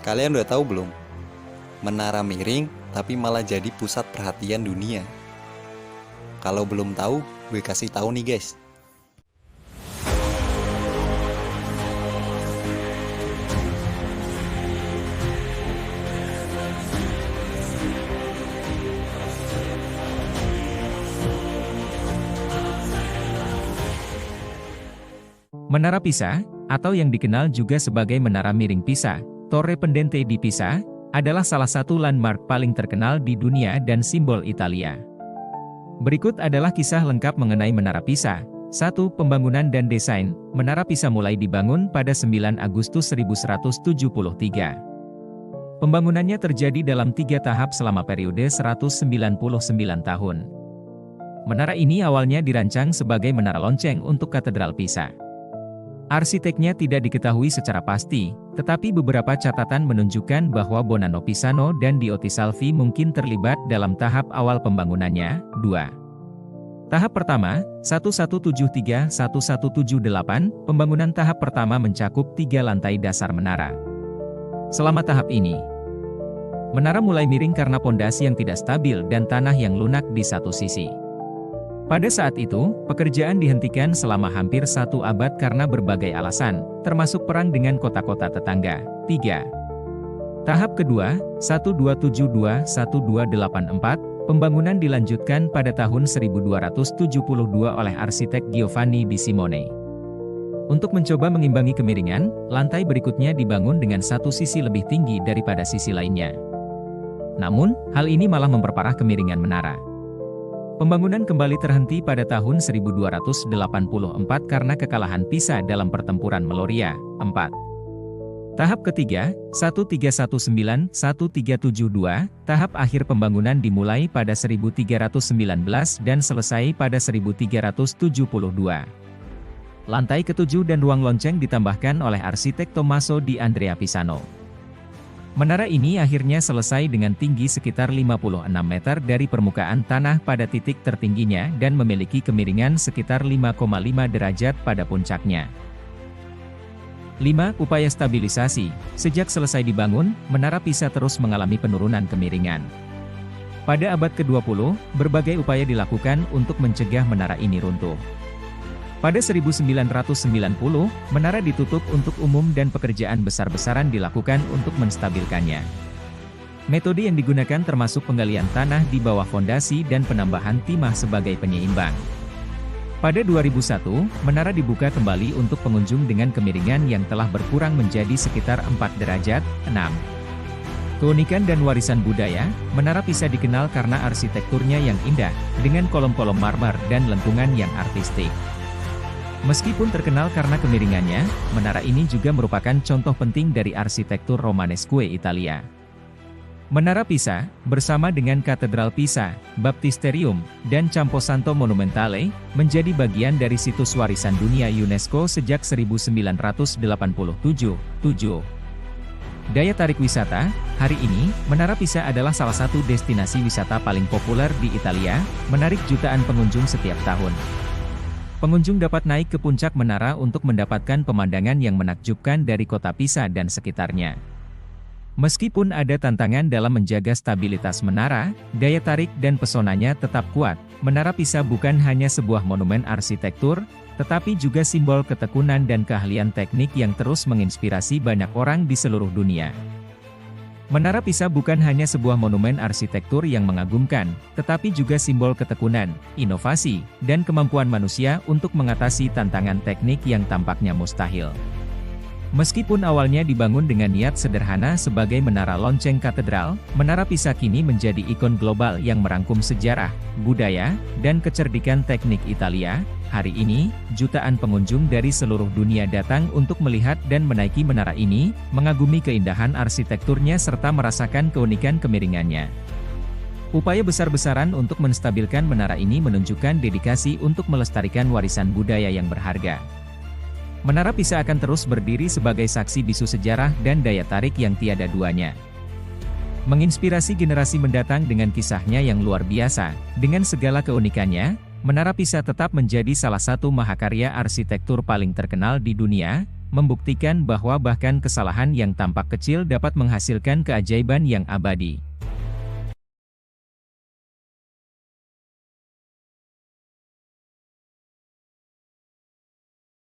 Kalian udah tahu belum? Menara miring tapi malah jadi pusat perhatian dunia. Kalau belum tahu, gue kasih tahu nih guys. Menara Pisa, atau yang dikenal juga sebagai Menara Miring Pisa, Torre Pendente di Pisa, adalah salah satu landmark paling terkenal di dunia dan simbol Italia. Berikut adalah kisah lengkap mengenai Menara Pisa. 1. Pembangunan dan desain. Menara Pisa mulai dibangun pada 9 Agustus 1173. Pembangunannya terjadi dalam 3 tahap selama periode 199 tahun. Menara ini awalnya dirancang sebagai menara lonceng untuk Katedral Pisa. Arsiteknya tidak diketahui secara pasti, tetapi beberapa catatan menunjukkan bahwa Bonanno Pisano dan Diotti Salvi mungkin terlibat dalam tahap awal pembangunannya. 2. Tahap pertama, 1173-1178, pembangunan tahap pertama mencakup 3 lantai dasar menara. Selama tahap ini, menara mulai miring karena pondasi yang tidak stabil dan tanah yang lunak di satu sisi. Pada saat itu, pekerjaan dihentikan selama hampir 1 abad karena berbagai alasan, termasuk perang dengan kota-kota tetangga. 3. Tahap kedua, 1272-1284, pembangunan dilanjutkan pada tahun 1272 oleh arsitek Giovanni di Simone. Untuk mencoba mengimbangi kemiringan, lantai berikutnya dibangun dengan satu sisi lebih tinggi daripada sisi lainnya. Namun, hal ini malah memperparah kemiringan menara. Pembangunan kembali terhenti pada tahun 1284 karena kekalahan Pisa dalam pertempuran Meloria. 4. Tahap ketiga, 1319-1372, tahap akhir pembangunan dimulai pada 1319 dan selesai pada 1372. Lantai ketujuh dan ruang lonceng ditambahkan oleh arsitek Tommaso di Andrea Pisano. Menara ini akhirnya selesai dengan tinggi sekitar 56 meter dari permukaan tanah pada titik tertingginya dan memiliki kemiringan sekitar 5,5 derajat pada puncaknya. 5. Upaya stabilisasi. Sejak selesai dibangun, Menara Pisa terus mengalami penurunan kemiringan. Pada abad ke-20, berbagai upaya dilakukan untuk mencegah menara ini runtuh. Pada 1990, menara ditutup untuk umum dan pekerjaan besar-besaran dilakukan untuk menstabilkannya. Metode yang digunakan termasuk penggalian tanah di bawah fondasi dan penambahan timah sebagai penyeimbang. Pada 2001, menara dibuka kembali untuk pengunjung dengan kemiringan yang telah berkurang menjadi sekitar 4 derajat. 6. Keunikan dan warisan budaya, Menara Pisa dikenal karena arsitekturnya yang indah, dengan kolom-kolom marmer dan lengkungan yang artistik. Meskipun terkenal karena kemiringannya, menara ini juga merupakan contoh penting dari arsitektur Romanesque Italia. Menara Pisa, bersama dengan Katedral Pisa, Baptisterium, dan Camposanto Monumentale, menjadi bagian dari situs warisan dunia UNESCO sejak 1987. 7. Daya tarik wisata. Hari ini, Menara Pisa adalah salah satu destinasi wisata paling populer di Italia, menarik jutaan pengunjung setiap tahun. Pengunjung dapat naik ke puncak menara untuk mendapatkan pemandangan yang menakjubkan dari kota Pisa dan sekitarnya. Meskipun ada tantangan dalam menjaga stabilitas menara, daya tarik dan pesonanya tetap kuat. Menara Pisa bukan hanya sebuah monumen arsitektur, tetapi juga simbol ketekunan dan keahlian teknik yang terus menginspirasi banyak orang di seluruh dunia. Menara Pisa bukan hanya sebuah monumen arsitektur yang mengagumkan, tetapi juga simbol ketekunan, inovasi, dan kemampuan manusia untuk mengatasi tantangan teknik yang tampaknya mustahil. Meskipun awalnya dibangun dengan niat sederhana sebagai menara lonceng katedral, Menara Pisa kini menjadi ikon global yang merangkum sejarah, budaya, dan kecerdikan teknik Italia. Hari ini, jutaan pengunjung dari seluruh dunia datang untuk melihat dan menaiki menara ini, mengagumi keindahan arsitekturnya serta merasakan keunikan kemiringannya. Upaya besar-besaran untuk menstabilkan menara ini menunjukkan dedikasi untuk melestarikan warisan budaya yang berharga. Menara Pisa akan terus berdiri sebagai saksi bisu sejarah dan daya tarik yang tiada duanya. Menginspirasi generasi mendatang dengan kisahnya yang luar biasa, dengan segala keunikannya, Menara Pisa tetap menjadi salah satu mahakarya arsitektur paling terkenal di dunia, membuktikan bahwa bahkan kesalahan yang tampak kecil dapat menghasilkan keajaiban yang abadi.